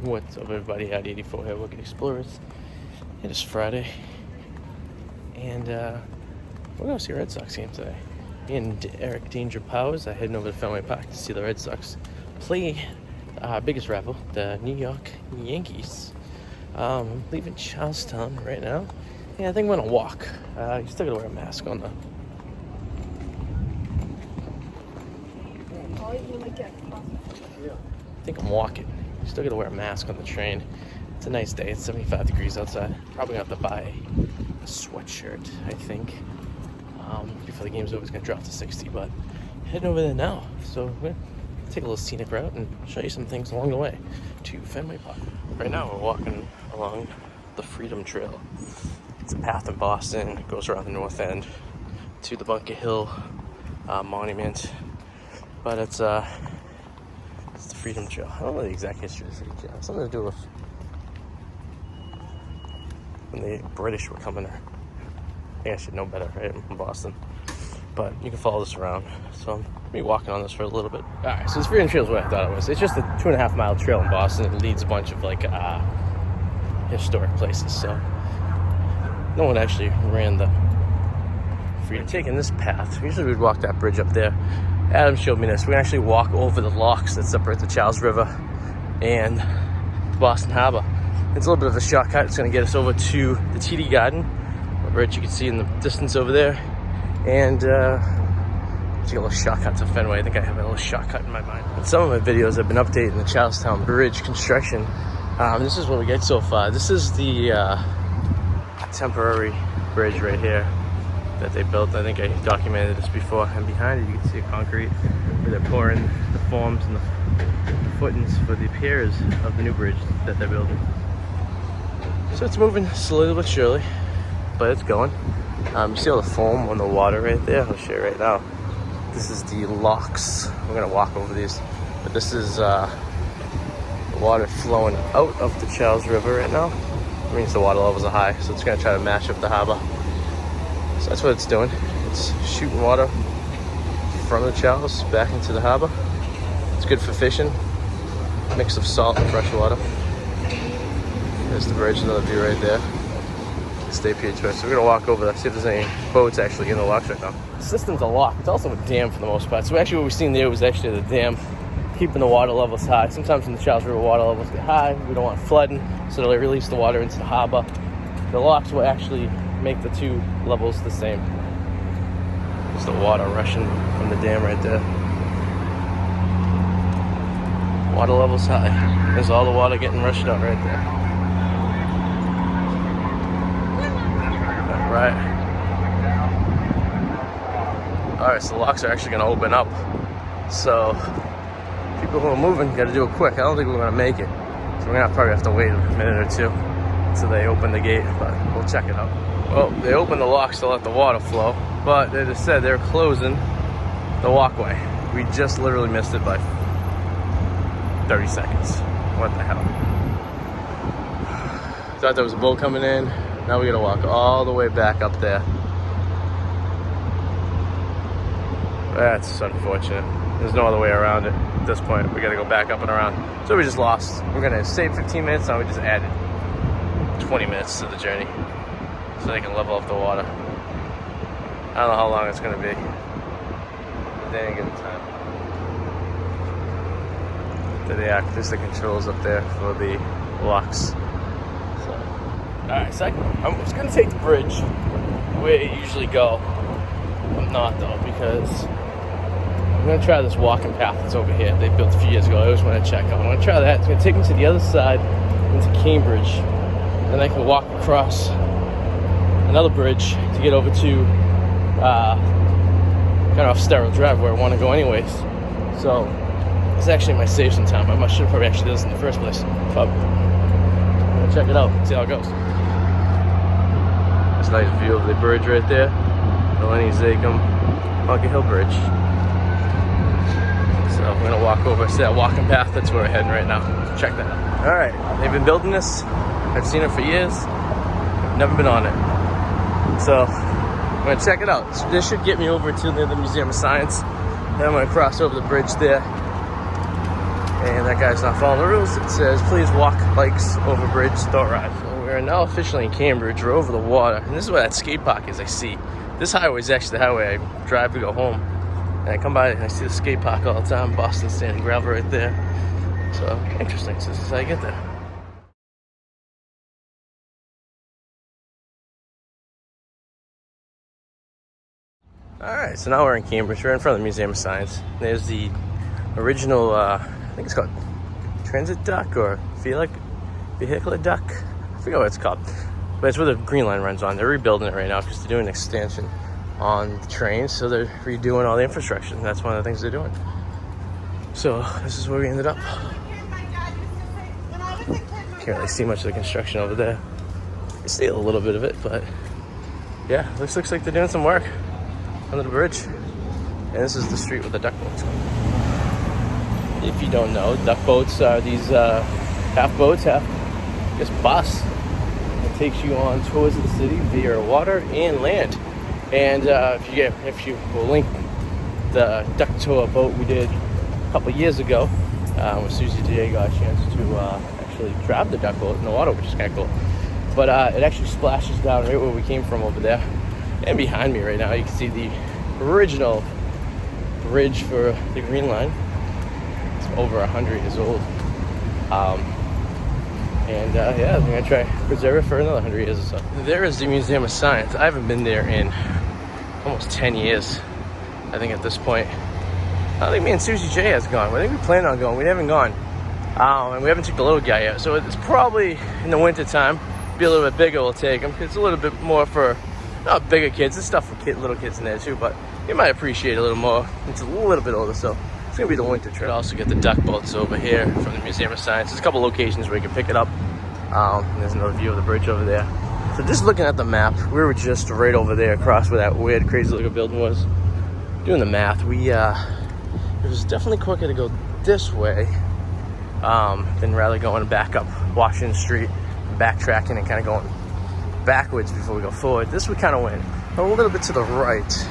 What's up, everybody? Arty 84 here, Wicked Explorers. It is Friday, and we're going to see a Red Sox game today. Me and Eric Danger Powers are heading over to Fenway Park to see the Red Sox play our biggest rival, the New York Yankees. I'm leaving Charlestown right now. Yeah, I think I'm going to walk. You still got to wear a mask on the... I think I'm walking. Still gotta wear a mask on the train. It's a nice day. It's 75 degrees outside. Probably gonna have to buy a sweatshirt, I think. Before the game's over, it's gonna drop to 60, but heading over there now. So we're gonna take a little scenic route and show you some things along the way to Fenway Park. Right now we're walking along the Freedom Trail. It's a path in Boston. It goes around the north end to the Bunker Hill Monument. But it's the Freedom Trail. I don't know the exact history of the Freedom Trail. It has something to do with when the British were coming here. I think I should know better, right? I'm from Boston. But you can follow this around. So I'm going to be walking on this for a little bit. Alright, so this Freedom Trail is what I thought it was. It's just a 2.5 mile trail in Boston. It leads a bunch of like historic places. So no one actually ran the Freedom. Taking this path. Usually we'd walk that bridge up there. Adam showed me this. We can actually walk over the locks that separate the Charles River and the Boston Harbor. It's a little bit of a shortcut. It's going to get us over to the TD Garden, a bridge you can see in the distance over there. And it's a little shortcut to Fenway. I think I have a little shortcut in my mind. In some of my videos, I've been updating the Charlestown Bridge construction. This is what we get so far. This is the temporary bridge right here that they built. I think I documented this before. And behind it, you can see concrete where they're pouring the forms and the footings for the piers of the new bridge that they're building. So it's moving slowly but surely, but it's going. You see all the foam on the water right there? I'll show you right now. This is the locks. We're gonna walk over these, but this is the water flowing out of the Charles River right now. It means the water levels are high, so it's gonna try to match up the harbor. So that's what it's doing. It's shooting water from the Charles back into the harbor. It's good for fishing. Mix of salt and fresh water. There's the bridge, another view right there. Stay Pier Twist. So we're gonna walk over there, see if there's any boats actually in the locks right now. The system's a lock. It's also a dam for the most part. So actually what we've seen there was actually the dam keeping the water levels high. Sometimes when the Charles River water levels get high, we don't want flooding, so they'll release the water into the harbor. The locks will actually make the two levels the same. There's the water rushing from the dam right there. Water levels high. There's all the water getting rushed out right there. Alright. Alright, so the locks are actually going to open up. So, people who are moving got to do it quick. I don't think we're going to make it. So we're going to probably have to wait a minute or two until they open the gate, but we'll check it out. Well, they opened the locks to let the water flow, but they just said they're closing the walkway. We just literally missed it by 30 seconds. What the hell? Thought there was a boat coming in. Now we gotta walk all the way back up there. That's unfortunate. There's no other way around it at this point. We gotta go back up and around. So we just lost. We're gonna save 15 minutes, now we just added 20 minutes to the journey so they can level up the water. I don't know how long it's gonna be. They didn't give it time. They act as the controls up there for the locks. So, alright, so I'm just gonna take the bridge where you usually go. I'm not though, because I'm gonna try this walking path that's over here. They built a few years ago. I always want to check out. I'm gonna try that. It's gonna take me to the other side into Cambridge. Then I can walk across another bridge to get over to kind of off Sterile Drive where I want to go anyways. So this actually might save some time. I should have probably actually did this in the first place. But I'm gonna check it out, see how it goes. There's a nice view of the bridge right there. The Lenny Zakem Bunker Hill Bridge. So I'm gonna walk over, see that walking path, that's where we're heading right now. So check that out. Alright, they've been building this. I've seen it for years. Never been on it. So I'm gonna check it out. So this should get me over to the Museum of Science. Then I'm gonna cross over the bridge there And that guy's not following the rules. It says, please walk, bikes, over bridge, don't ride. So we are now officially in Cambridge. We're over the water. And this is where that skate park is, I see. This highway is actually the highway I drive to go home. And I come by and I see the skate park all the time. Boston Standing Gravel right there. So, interesting. So this is how you get there. Alright, so now we're in Cambridge. We're in front of the Museum of Science. There's the original, I think it's called Transit Duck or Vehicular Duck. I forget what it's called. But it's where the Green Line runs on. They're rebuilding it right now because they're doing an extension on the trains. So they're redoing all the infrastructure. And that's one of the things they're doing. So this is where we ended up. Can't really see much of the construction over there. You see a little bit of it, but yeah, looks like they're doing some work under the bridge. And this is the street with the duck boats. If you don't know, duck boats are these half boats, half just bus. It takes you on tours of the city via water and land. And if you will link the duck tour boat we did a couple years ago, when Suzi J got a chance to actually drive the duck boat in the water, which is kind of cool. But it actually splashes down right where we came from over there. And behind me right now, you can see the original bridge for the Green Line. It's over 100 years old. Yeah, I'm gonna try to preserve it for another 100 years or so. There is the Museum of Science. I haven't been there in almost 10 years, I think, at this point. I think me and Suzi J has gone. I think we plan on going. We haven't gone. And we haven't took the little guy yet. So it's probably in the winter time. Be a little bit bigger, we'll take him. It's a little bit more for, not bigger kids. There's stuff for little kids in there too, but you might appreciate it a little more. It's a little bit older, so it's gonna be the winter trip. Also get the duck boats over here from the Museum of Science. There's a couple locations where you can pick it up. And there's another view of the bridge over there. So just looking at the map, we were just right over there across where that weird, crazy looking building was. Doing the math, it was definitely quicker to go this way than rather going back up Washington Street, backtracking and kind of going backwards before we go forward. This we kind of went a little bit to the right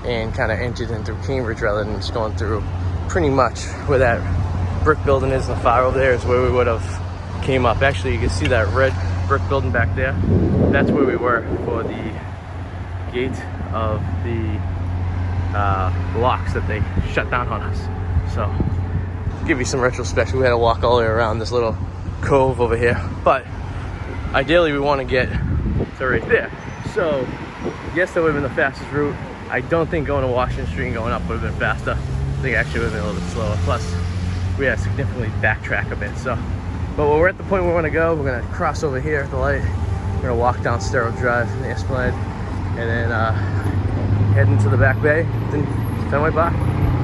and kind of entered in through Cambridge rather than just going through pretty much where that brick building is in the far over there is where we would have came up. Actually, you can see that red brick building back there. That's where we were for the gate of the locks that they shut down on us. So, to give you some retrospect, we had to walk all the way around this little cove over here. But ideally, we want to get to right there. So, yes, that would have been the fastest route. I don't think going to Washington Street and going up would have been faster. I think actually would have been a little bit slower. Plus, we had to significantly backtrack a bit. So, but when we're at the point we want to go, we're going to cross over here at the light. We're going to walk down Sterro Drive in the Esplanade, and then head into the back bay, then Fenway Park.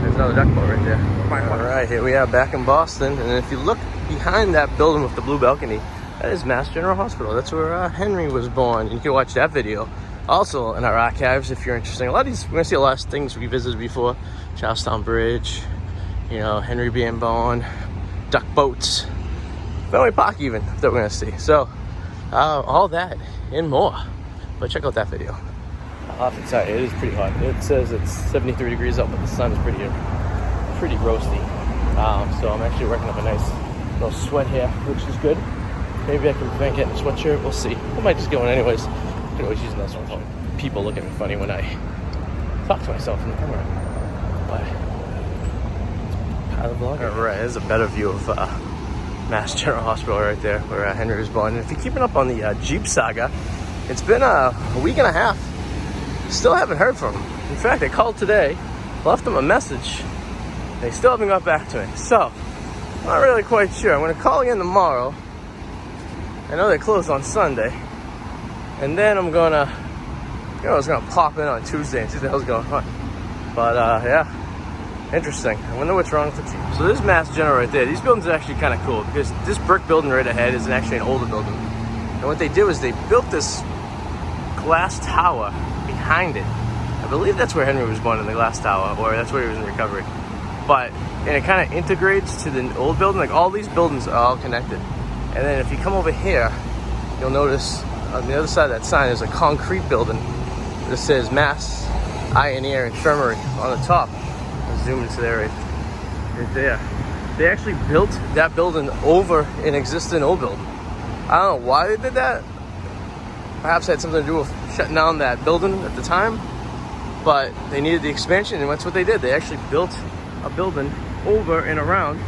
There's another duck boat right there. All right, here we are back in Boston, and if you look behind that building with the blue balcony, that is Mass General Hospital. That's where Henry was born. You can watch that video also in our archives if you're interested. A lot of these, we're going to see a lot of things we visited before. Charlestown Bridge, you know, Henry being born, duck boats, Fenway Park even, that we're going to see. So, all that and more. But check out that video. I'll have to tell you, it is pretty hot. It says it's 73 degrees out, but the sun is pretty roasty. So I'm actually working up a nice little sweat here, which is good. Maybe I can prevent getting a sweatshirt. We'll see. I might just go in anyways. I could always use another one. People look at me funny when I talk to myself in the camera. But it's part of the vlog. All right, there's a better view of Mass General Hospital right there, where Henry was born. And if you're keeping up on the Jeep saga, it's been a week and a half. Still haven't heard from him. In fact, I called today, left him a message. They still haven't got back to me. So, I'm not really quite sure. I'm going to call again tomorrow. I know they close on Sunday. And then I'm going to, I was going to pop in on Tuesday and see what the hell's going on. But, yeah, interesting. I wonder what's wrong with the Jeep. So this Mass General right there, these buildings are actually kind of cool because this brick building right ahead is actually an older building. And what they did was they built this glass tower behind it. I believe that's where Henry was born, in the glass tower, or that's where he was in recovery. But, and it kind of integrates to the old building. Like, all these buildings are all connected. And then if you come over here, you'll notice on the other side of that sign is a concrete building that says Mass Eye and Ear Infirmary on the top. I'll zoom into there right there. they actually built that building over an existing old building. I don't know why they did that. Perhaps it had something to do with shutting down that building at the time, but they needed the expansion, and that's what they did. They actually built a building over and around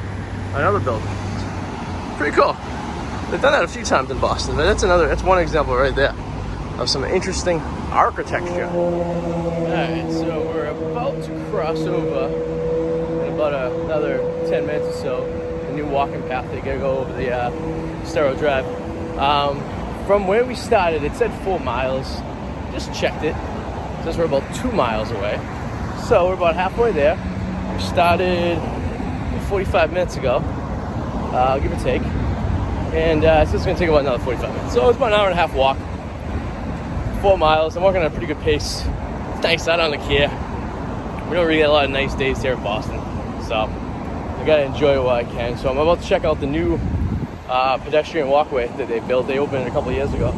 another building. Pretty cool. They've done that a few times in Boston, but that's one example right there of some interesting architecture. Alright, so we're about to cross over in about another 10 minutes or so, the new walking path. They gotta go over the Estero Drive. From where we started, it said 4 miles. Just checked it. It says we're about 2 miles away. So we're about halfway there. We started 45 minutes ago, give or take. And so it's gonna take about another 45 minutes. So it's about an hour and a half walk. 4 miles. I'm walking at a pretty good pace. It's nice out on the Care. We don't really get a lot of nice days here in Boston, so I gotta enjoy it while I can. So I'm about to check out the new pedestrian walkway that they built. They opened it a couple of years ago,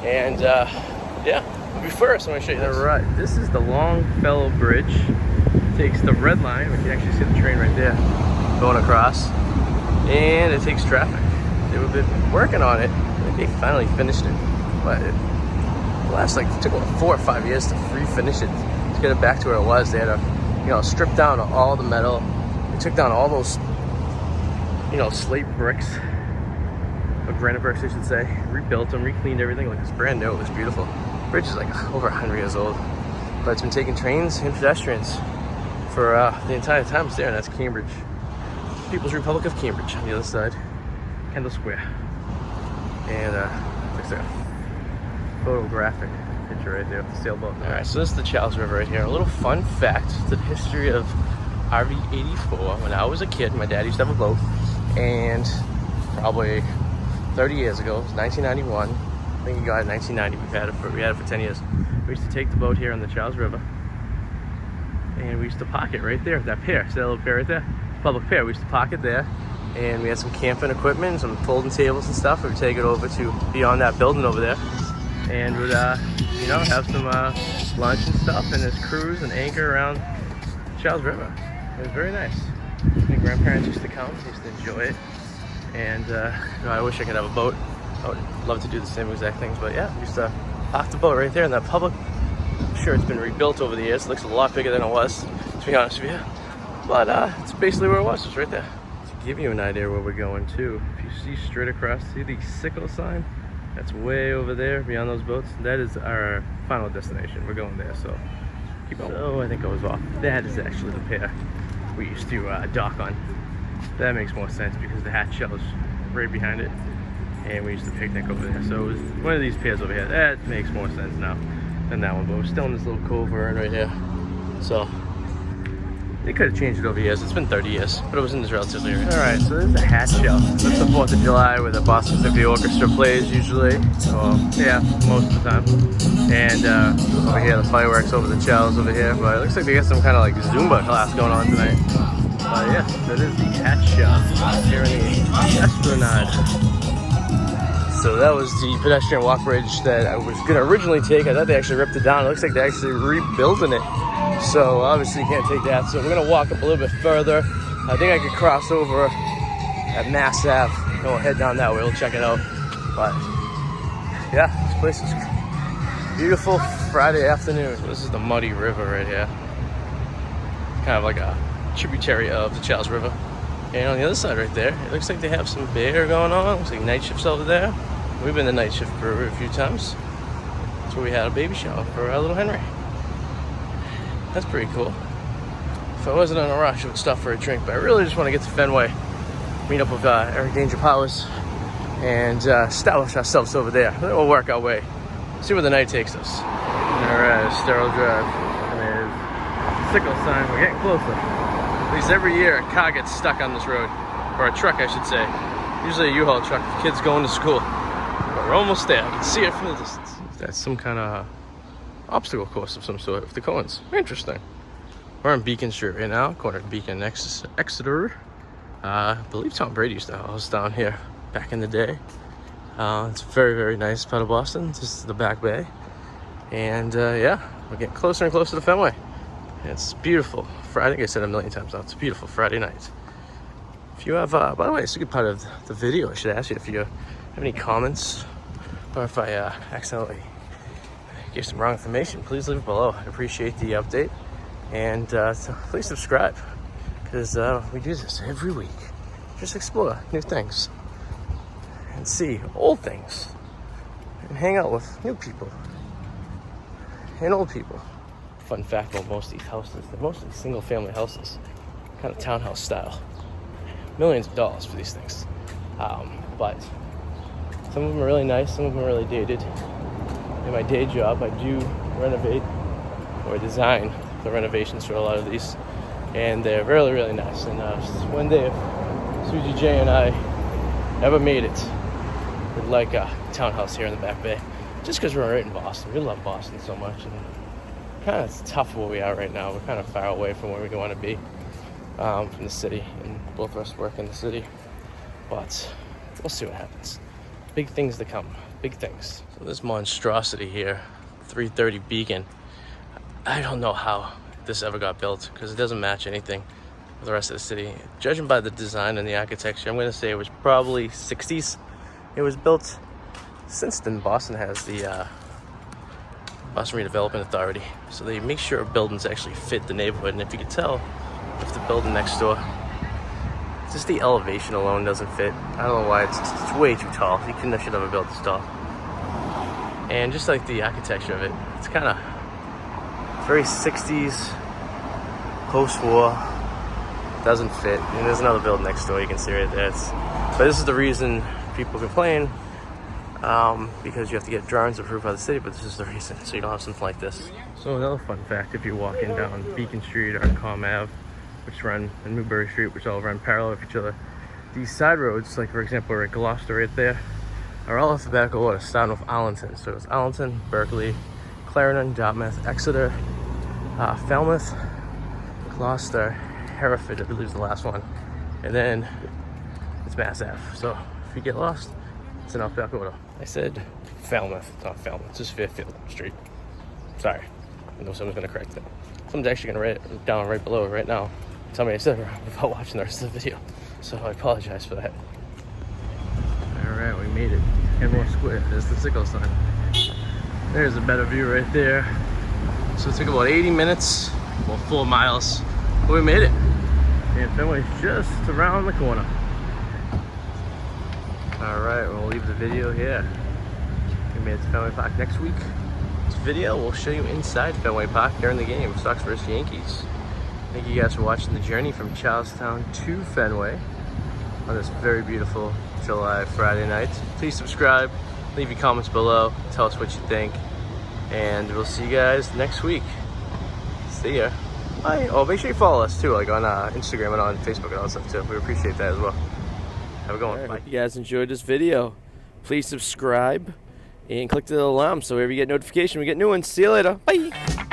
and yeah. But first, I'm gonna show you this. All right, this is the Longfellow Bridge. It takes the red line. We can actually see the train right there going across, and it takes traffic. They've been working on it. I think they finally finished it, but it took about 4 or 5 years to refinish it, to get it back to where it was. They had to, strip down all the metal. They took down all those, slate bricks, or granite bricks, I should say. Rebuilt them, recleaned everything. Like, it's brand new. It was beautiful. The bridge is like over 100 years old, but it's been taking trains and pedestrians for the entire time it's there, and that's Cambridge. People's Republic of Cambridge on the other side, Kendall Square, and looks like a photographic picture right there of the sailboat. All right, so this is the Charles River right here. A little fun fact to the history of RV84. When I was a kid, my dad used to have a boat, and probably 30 years ago, it was 1991. I think he got it in 1990. We had it for 10 years. We used to take the boat here on the Charles River, and we used to park it right there, that pier. See that little pier right there? Public pier. We used to park it there, and we had some camping equipment, some folding tables and stuff. We would take it over to beyond that building over there, and would have some lunch and stuff, and just cruise and anchor around Charles River. It was very nice. My grandparents used to come, used to enjoy it, and I wish I could have a boat. I would love to do the same exact things, but yeah, we used to park the boat right there in that public. I'm sure it's been rebuilt over the years. It looks a lot bigger than it was, to be honest with you, but it's basically where it was. It's right there. To give you an idea where we're going to, if you see straight across, see the sickle sign? That's way over there beyond those boats. That is our final destination. We're going there, so keep on. So I think I was off. That is actually the pier we used to dock on. That makes more sense because the hatch shell is right behind it, and we used to picnic over there. So it was one of these piers over here. That makes more sense now than that one, but we're still in this little cove right here. So they could have changed it over years. It's been 30 years, but it was in this relatively area. All right, so this is the hatch shell. That's the 4th of July where the Boston Symphony Orchestra plays usually. Well, yeah, most of the time. And over here, the fireworks over the shells over here. But it looks like they got some kind of like Zumba class going on tonight. Yes, that is the hatch shell here in the Esplanade. So that was the pedestrian walk bridge that I was gonna originally take. I thought they actually ripped it down. It looks like they're actually rebuilding it. So obviously you can't take that. So we're gonna walk up a little bit further. I think I could cross over at Mass Ave and we'll head down that way. We'll check it out. But yeah, this place is beautiful Friday afternoon. This is the Muddy River right here. Kind of like a tributary of the Charles River. And on the other side right there, it looks like they have some bear going on. Looks like night shifts over there. We've been to Night Shift Brewery a few times. That's where we had a baby shower for our little Henry. That's pretty cool. If I wasn't in a rush, I would stop for a drink, but I really just want to get to Fenway, meet up with Eric Danger Powers, and establish ourselves over there. Then we'll work our way, see where the night takes us. Alright, Estero Drive. And there's a sickle sign. We're getting closer. At least every year a car gets stuck on this road, or a truck I should say. Usually a U-Haul truck with kids going to school. But we're almost there. I can see it from the distance. That's some kind of obstacle course of some sort with the cones. Interesting. We're on Beacon Street right now, corner of Beacon, Exeter. I believe Tom Brady used to house down here back in the day. It's very, very nice part of Boston. This is the Back Bay. And yeah, we're getting closer and closer to Fenway. It's beautiful. Friday, I think I said a million times now, it's a beautiful Friday night. If you have, by the way, it's a good part of the video. I should ask you if you have any comments or if I accidentally gave some wrong information. Please leave it below. I appreciate the update, and so please subscribe because we do this every week. Just explore new things and see old things and hang out with new people and old people. Fun fact about most of these houses, they're mostly single family houses, kind of townhouse style. Millions of dollars for these things. But some of them are really nice, some of them are really dated. In my day job, I do renovate or design the renovations for a lot of these, and they're really, really nice. And one day, if Suzi J and I ever made it, we'd like a townhouse here in the Back Bay, just because we're right in Boston. We love Boston so much, and kind of it's tough where we are right now. We're kind of far away from where we want to be from the city, and both of us work in the city, but we'll see what happens. Big things to come, big things. So this monstrosity here, 330 Beacon, I don't know how this ever got built because it doesn't match anything with the rest of the city. Judging by the design and the architecture, I'm going to say it was probably 60s it was built. Since then, Boston has the Boston Redevelopment Authority, so they make sure buildings actually fit the neighborhood. And if you could tell, if the building next door, just the elevation alone doesn't fit. I don't know why, it's way too tall. You couldn't have ever built this tall. And just like the architecture of it, it's kind of very 60s, post-war, doesn't fit. And there's another building next door you can see right there. But this is the reason people complain, because you have to get drawings approved by the city, but this is the reason, so you don't have something like this. So another fun fact, if you're walking down Beacon Street or Com Ave, which run, and Newbury Street, which all run parallel with each other, these side roads, like for example, right Gloucester right there, are all alphabetical order, starting with Arlington. So it's Arlington, Berkeley, Clarendon, Dartmouth, Exeter, Falmouth, Gloucester, Hereford, I believe is the last one, and then it's Mass Ave. So if you get lost, it's in alphabetical order. I said Falmouth, it's not Falmouth, it's just Fairfield Street. Sorry, I know someone's gonna correct that. Someone's actually gonna write it down right below it right now. Tell me I said it wrong without watching the rest of the video. So I apologize for that. Alright, we made it. Kenmore Square, there's the sickle sign. There's a better view right there. So it took about 80 minutes, well 4 miles, but we made it. And Fenway's just around the corner. Alright, we'll leave the video here. We made it to Fenway Park next week. This video will show you inside Fenway Park during the game, Sox versus Yankees. Thank you guys for watching the journey from Charlestown to Fenway on this very beautiful July Friday night. Please subscribe, leave your comments below, tell us what you think, and we'll see you guys next week. See ya. Bye. Oh, make sure you follow us too, like on Instagram and on Facebook and all that stuff too. We appreciate that as well. Have a good one. Bye. Hope you guys enjoyed this video. Please subscribe and click the alarm so whenever you get notification, we get new ones. See you later. Bye.